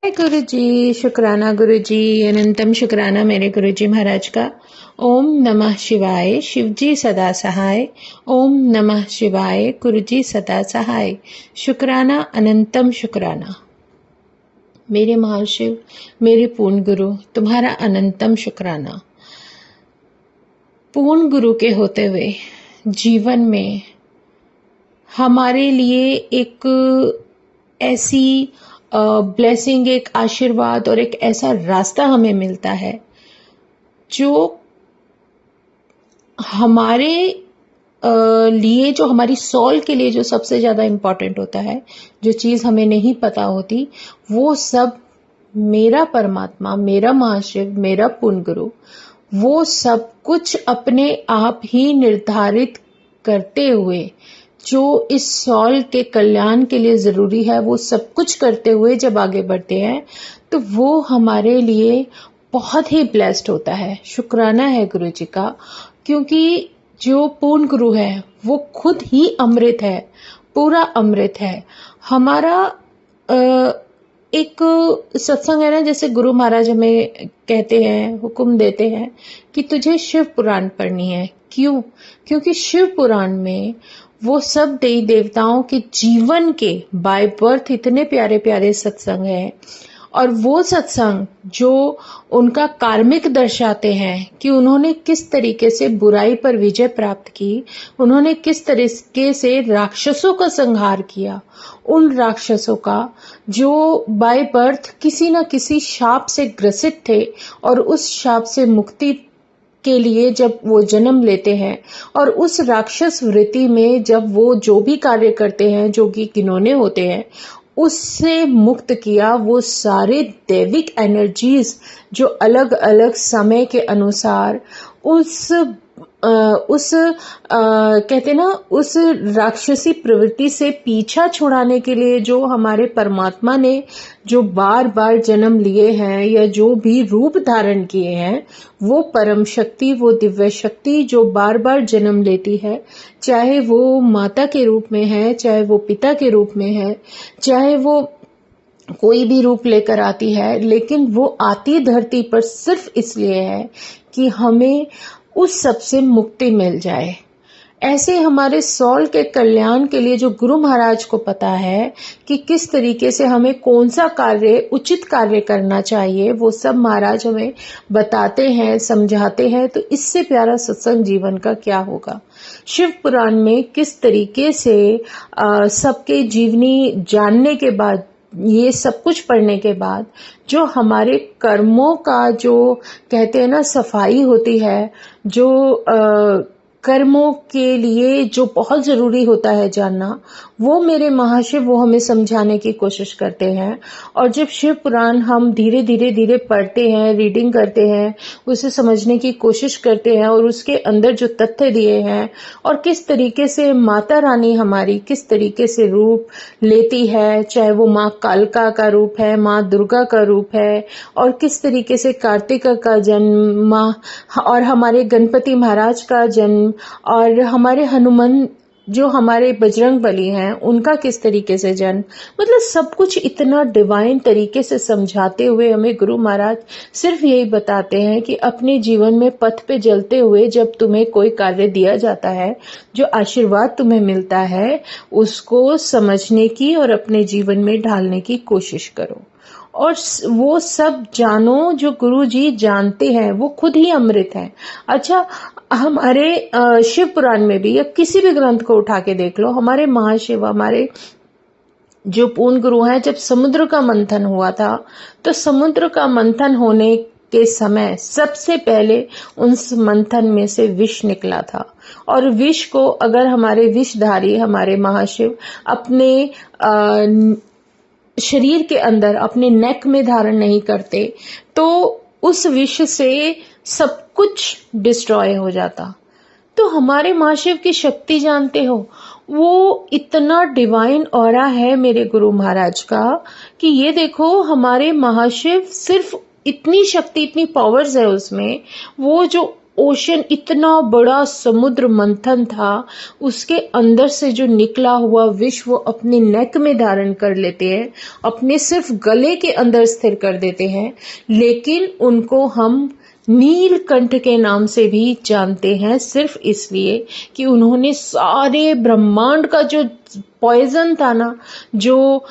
हाय गुरु जी, शुक्राना गुरु जी, अनंतम शुक्राना मेरे गुरु जी महाराज का। ओम नमः शिवाय, शिव जी सदा सहाय। ओम नमः शिवाय, गुरु जी सदा सहाय। शुक्राना अनंतम शुक्राना मेरे महाशिव, मेरे पूर्ण गुरु, तुम्हारा अनंतम शुक्राना। पूर्ण गुरु के होते हुए जीवन में हमारे लिए एक ऐसी ब्लेसिंग, एक आशीर्वाद और एक ऐसा रास्ता हमें मिलता है जो हमारे लिए, जो हमारी सोल के लिए जो सबसे ज़्यादा इम्पॉर्टेंट होता है, जो चीज़ हमें नहीं पता होती, वो सब मेरा परमात्मा, मेरा महाशिव, मेरा पूर्ण गुरु, वो सब कुछ अपने आप ही निर्धारित करते हुए, जो इस सॉल के कल्याण के लिए ज़रूरी है, वो सब कुछ करते हुए जब आगे बढ़ते हैं तो वो हमारे लिए बहुत ही ब्लेस्ड होता है। शुक्राना है गुरु जी का, क्योंकि जो पूर्ण गुरु है वो खुद ही अमृत है, पूरा अमृत है। हमारा एक सत्संग है ना, जैसे गुरु महाराज हमें कहते हैं, हुक्म देते हैं कि तुझे शिव पुराण पढ़नी है। क्यों? क्योंकि शिव पुराण में वो सब देवी देवताओं के जीवन के बाय बर्थ इतने प्यारे प्यारे सत्संग हैं, और वो सत्संग जो उनका कार्मिक दर्शाते हैं कि उन्होंने किस तरीके से बुराई पर विजय प्राप्त की, उन्होंने किस तरीके से राक्षसों का संहार किया, उन राक्षसों का जो बाय बर्थ किसी न किसी शाप से ग्रसित थे, और उस शाप से मुक्ति के लिए जब वो जन्म लेते हैं और उस राक्षस वृत्ति में जब वो जो भी कार्य करते हैं, जो कि घिनौने होते हैं, उससे मुक्त किया, वो सारे दैविक एनर्जीज जो अलग अलग समय के अनुसार कहते ना, उस राक्षसी प्रवृत्ति से पीछा छुड़ाने के लिए जो हमारे परमात्मा ने जो बार बार जन्म लिए हैं या जो भी रूप धारण किए हैं, वो परम शक्ति, वो दिव्य शक्ति जो बार बार जन्म लेती है, चाहे वो माता के रूप में है, चाहे वो पिता के रूप में है, चाहे वो कोई भी रूप लेकर आती है, लेकिन वो आती धरती पर सिर्फ इसलिए है कि हमें उस सब से मुक्ति मिल जाए। ऐसे हमारे सॉल के कल्याण के लिए जो गुरु महाराज को पता है कि किस तरीके से हमें कौन सा कार्य, उचित कार्य करना चाहिए, वो सब महाराज हमें बताते हैं, समझाते हैं। तो इससे प्यारा सत्संग जीवन का क्या होगा। शिव पुराण में किस तरीके से सबके जीवनी जानने के बाद, ये सब कुछ पढ़ने के बाद, जो हमारे कर्मों का जो कहते हैं ना सफाई होती है, जो कर्मों के लिए जो बहुत जरूरी होता है जानना, वो मेरे महाशिव वो हमें समझाने की कोशिश करते हैं। और जब शिव पुराण हम धीरे धीरे धीरे पढ़ते हैं, रीडिंग करते हैं, उसे समझने की कोशिश करते हैं, और उसके अंदर जो तथ्य दिए हैं और किस तरीके से माता रानी हमारी किस तरीके से रूप लेती है, चाहे वो माँ कालका का रूप है, माँ दुर्गा का रूप है, और किस तरीके से कार्तिका का जन्म, और हमारे गणपति महाराज का जन्म, और हमारे हनुमान जो हमारे बजरंग बली हैं, उनका किस तरीके से जन्म, मतलब सब कुछ इतना डिवाइन तरीके से समझाते हुए हमें गुरु महाराज सिर्फ यही बताते हैं कि अपने जीवन में पथ पे चलते हुए जब तुम्हें कोई कार्य दिया जाता है, जो आशीर्वाद तुम्हें मिलता है, उसको समझने की और अपने जीवन में ढालने की कोशिश करो। और वो सब जानो जो गुरु जी जानते हैं, वो खुद ही अमृत है। अच्छा, हमारे शिव पुराण में भी या किसी भी ग्रंथ को उठा के देख लो, हमारे महाशिव, हमारे जो पूर्ण गुरु हैं, जब समुद्र का मंथन हुआ था, तो समुद्र का मंथन होने के समय सबसे पहले उस मंथन में से विष निकला था। और विष को अगर हमारे विषधारी, हमारे महाशिव अपने शरीर के अंदर, अपने नेक में धारण नहीं करते, तो उस विष से सब कुछ डिस्ट्रॉय हो जाता। तो हमारे महाशिव की शक्ति जानते हो, वो इतना डिवाइन ऑरा है मेरे गुरु महाराज का कि ये देखो, हमारे महाशिव सिर्फ इतनी शक्ति, इतनी पावर्स है उसमें, वो जो ओशन, इतना बड़ा समुद्र मंथन था, उसके अंदर से जो निकला हुआ विष वो अपने नेक में धारण कर लेते हैं, अपने सिर्फ गले के अंदर स्थिर कर देते हैं। लेकिन उनको हम नीलकंठ के नाम से भी जानते हैं, सिर्फ इसलिए कि उन्होंने सारे ब्रह्मांड का जो पॉइजन था ना, जो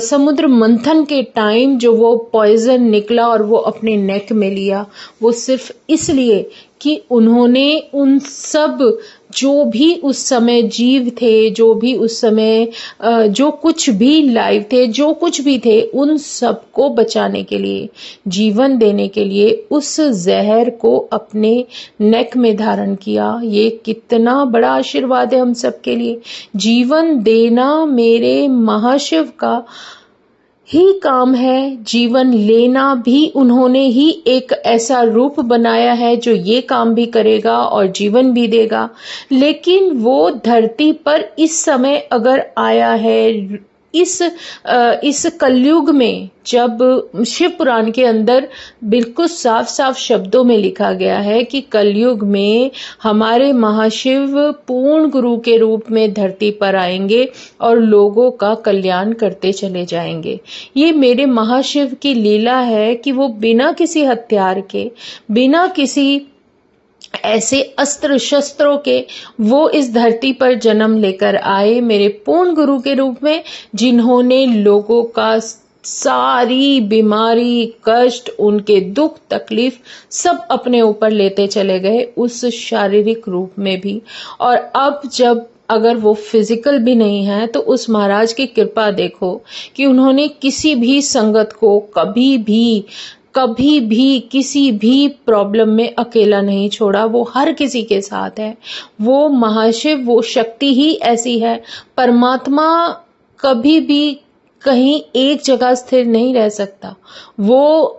समुद्र मंथन के टाइम जो वो पॉइजन निकला और वो अपने नेक में लिया, वो सिर्फ इसलिए कि उन्होंने उन सब जो भी उस समय जीव थे, जो भी उस समय जो कुछ भी लाइव थे, जो कुछ भी थे, उन सबको बचाने के लिए, जीवन देने के लिए उस जहर को अपने नेक में धारण किया। ये कितना बड़ा आशीर्वाद है हम सबके लिए। जीवन देना मेरे महाशिव का ही काम है, जीवन लेना भी उन्होंने ही एक ऐसा रूप बनाया है जो ये काम भी करेगा और जीवन भी देगा। लेकिन वो धरती पर इस समय अगर आया है, इस कलयुग में, जब शिव पुराण के अंदर बिल्कुल साफ साफ शब्दों में लिखा गया है कि कलयुग में हमारे महाशिव पूर्ण गुरु के रूप में धरती पर आएंगे और लोगों का कल्याण करते चले जाएंगे। ये मेरे महाशिव की लीला है कि वो बिना किसी हथियार के, बिना किसी ऐसे अस्त्र शस्त्रों के वो इस धरती पर जन्म लेकर आए मेरे पूर्ण गुरु के रूप में, जिन्होंने लोगों का सारी बीमारी, कष्ट, उनके दुख तकलीफ सब अपने ऊपर लेते चले गए उस शारीरिक रूप में भी। और अब जब अगर वो फिजिकल भी नहीं है तो उस महाराज की कृपा देखो कि उन्होंने किसी भी संगत को कभी भी किसी भी प्रॉब्लम में अकेला नहीं छोड़ा। वो हर किसी के साथ है। वो महाशिव, वो शक्ति ही ऐसी है। परमात्मा कभी भी कहीं एक जगह स्थिर नहीं रह सकता। वो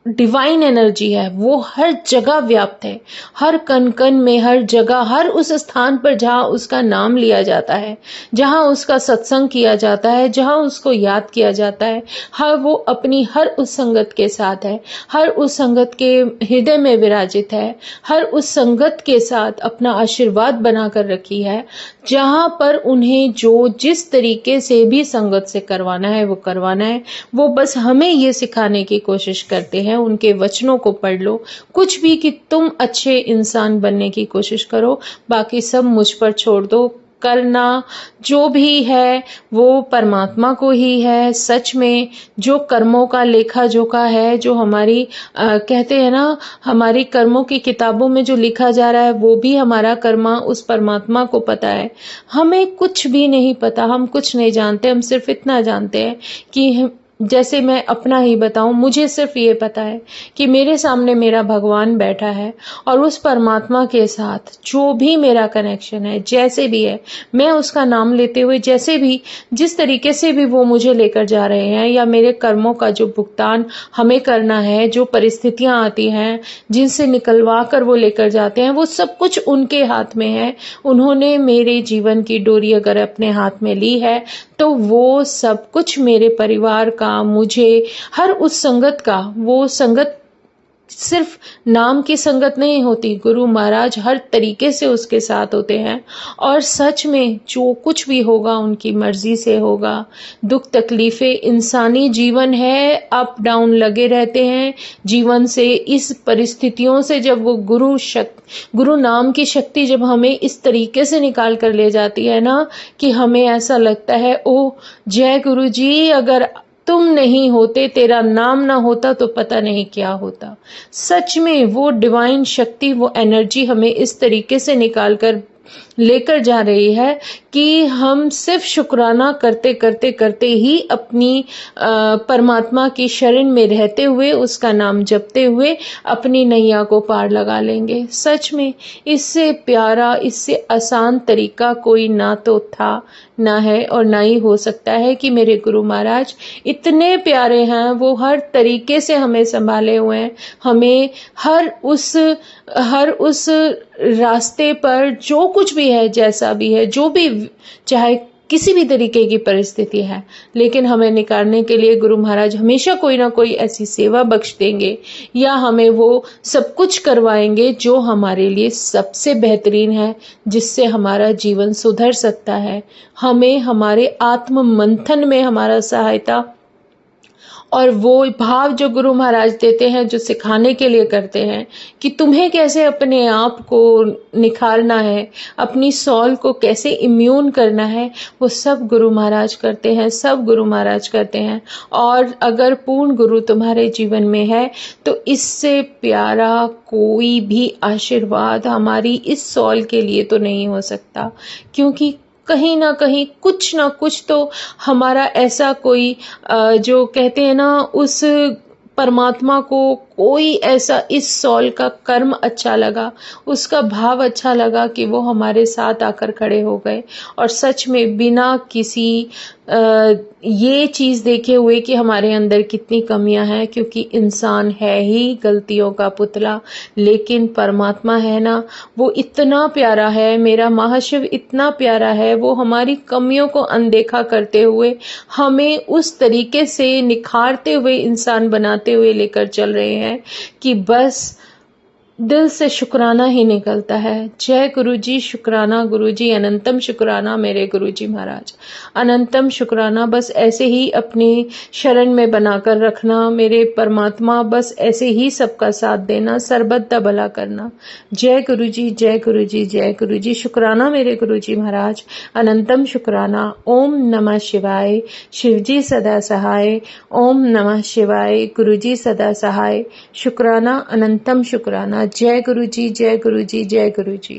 डिवाइन एनर्जी है, वो हर जगह व्याप्त है, हर कण कण में, हर जगह, हर उस स्थान पर जहां उसका नाम लिया जाता है, जहां उसका सत्संग किया जाता है, जहां उसको याद किया जाता है, वो अपनी हर उस संगत के साथ है, हर उस संगत के हृदय में विराजित है, हर उस संगत के साथ अपना आशीर्वाद बनाकर रखी है। जहां पर उन्हें जो जिस तरीके से भी संगत से करवाना है वो करवाना है। वो बस हमें ये सिखाने की कोशिश करते हैं, उनके वचनों को पढ़ लो, कुछ भी, कि तुम अच्छे इंसान बनने की कोशिश करो, बाकी सब मुझ पर छोड़ दो। करना जो भी है वो परमात्मा को ही है। सच में जो कर्मों का लेखा जोखा है, जो हमारी कहते हैं ना, हमारी कर्मों की किताबों में जो लिखा जा रहा है वो भी हमारा कर्मा उस परमात्मा को पता है। हमें कुछ भी नहीं पता, हम कुछ नहीं जानते। हम सिर्फ इतना जानते हैं कि जैसे मैं अपना ही बताऊं, मुझे सिर्फ ये पता है कि मेरे सामने मेरा भगवान बैठा है और उस परमात्मा के साथ जो भी मेरा कनेक्शन है, जैसे भी है, मैं उसका नाम लेते हुए जैसे भी, जिस तरीके से भी वो मुझे लेकर जा रहे हैं, या मेरे कर्मों का जो भुगतान हमें करना है, जो परिस्थितियां आती हैं जिनसे निकलवा कर वो लेकर जाते हैं, वो सब कुछ उनके हाथ में है। उन्होंने मेरे जीवन की डोरी अगर अपने हाथ में ली है तो वो सब कुछ मेरे परिवार का, मुझे, हर उस संगत का, वो संगत सिर्फ नाम की संगत नहीं होती, गुरु महाराज हर तरीके से उसके साथ होते हैं। और सच में जो कुछ भी होगा उनकी मर्जी से होगा। दुख तकलीफें इंसानी जीवन है, अप डाउन लगे रहते हैं जीवन से। इस परिस्थितियों से जब वो गुरु नाम की शक्ति जब हमें इस तरीके से निकाल कर ले जाती है ना, कि हमें ऐसा लगता है, ओ जय गुरु जी, अगर तुम नहीं होते, तेरा नाम ना होता तो पता नहीं क्या होता। सच में वो डिवाइन शक्ति, वो एनर्जी हमें इस तरीके से निकाल कर लेकर जा रही है कि हम सिर्फ शुक्राना करते करते करते ही अपनी परमात्मा की शरण में रहते हुए, उसका नाम जपते हुए अपनी नैया को पार लगा लेंगे। सच में इससे प्यारा, इससे आसान तरीका कोई ना तो था, ना है और ना ही हो सकता है कि मेरे गुरु महाराज इतने प्यारे हैं। वो हर तरीके से हमें संभाले हुए हैं, हमें हर उस रास्ते पर जो कुछ भी है, जैसा भी है, जो भी, चाहे किसी भी तरीके की परिस्थिति है, लेकिन हमें निकालने के लिए गुरु महाराज हमेशा कोई ना कोई ऐसी सेवा बख्श देंगे या हमें वो सब कुछ करवाएंगे जो हमारे लिए सबसे बेहतरीन है, जिससे हमारा जीवन सुधर सकता है। हमें हमारे आत्म मंथन में हमारा सहायता और वो भाव जो गुरु महाराज देते हैं, जो सिखाने के लिए करते हैं कि तुम्हें कैसे अपने आप को निखारना है, अपनी सॉल को कैसे इम्यून करना है, वो सब गुरु महाराज करते हैं, सब गुरु महाराज करते हैं। और अगर पूर्ण गुरु तुम्हारे जीवन में है तो इससे प्यारा कोई भी आशीर्वाद हमारी इस सॉल के लिए तो नहीं हो सकता, क्योंकि कहीं ना कुछ तो हमारा ऐसा कोई जो कहते हैं ना, उस परमात्मा को कोई ऐसा इस सॉल का कर्म अच्छा लगा, उसका भाव अच्छा लगा कि वो हमारे साथ आकर खड़े हो गए। और सच में बिना किसी ये चीज़ देखे हुए कि हमारे अंदर कितनी कमियां हैं, क्योंकि इंसान है ही गलतियों का पुतला, लेकिन परमात्मा है ना, वो इतना प्यारा है, मेरा महाशिव इतना प्यारा है, वो हमारी कमियों को अनदेखा करते हुए हमें उस तरीके से निखारते हुए, इंसान बनाते हुए लेकर चल रहे हैं कि बस दिल से शुक्राना ही निकलता है। जय गुरुजी, शुक्राना गुरुजी, अनंतम शुक्राना मेरे गुरुजी महाराज, अनंतम शुक्राना। बस ऐसे ही अपनी शरण में बनाकर रखना मेरे परमात्मा, बस ऐसे ही सबका साथ देना, सर्वदा भला करना। जय गुरुजी, जय गुरुजी, जय गुरुजी, शुक्राना मेरे गुरुजी महाराज, अनंतम शुक्राना। ओम नमः शिवाय, शिवजी सदा सहाय। ओम नमः शिवाय, गुरुजी सदा सहाय। शुक्राना, अनंतम शुक्राना। जय गुरुजी, जय गुरुजी, जय गुरुजी।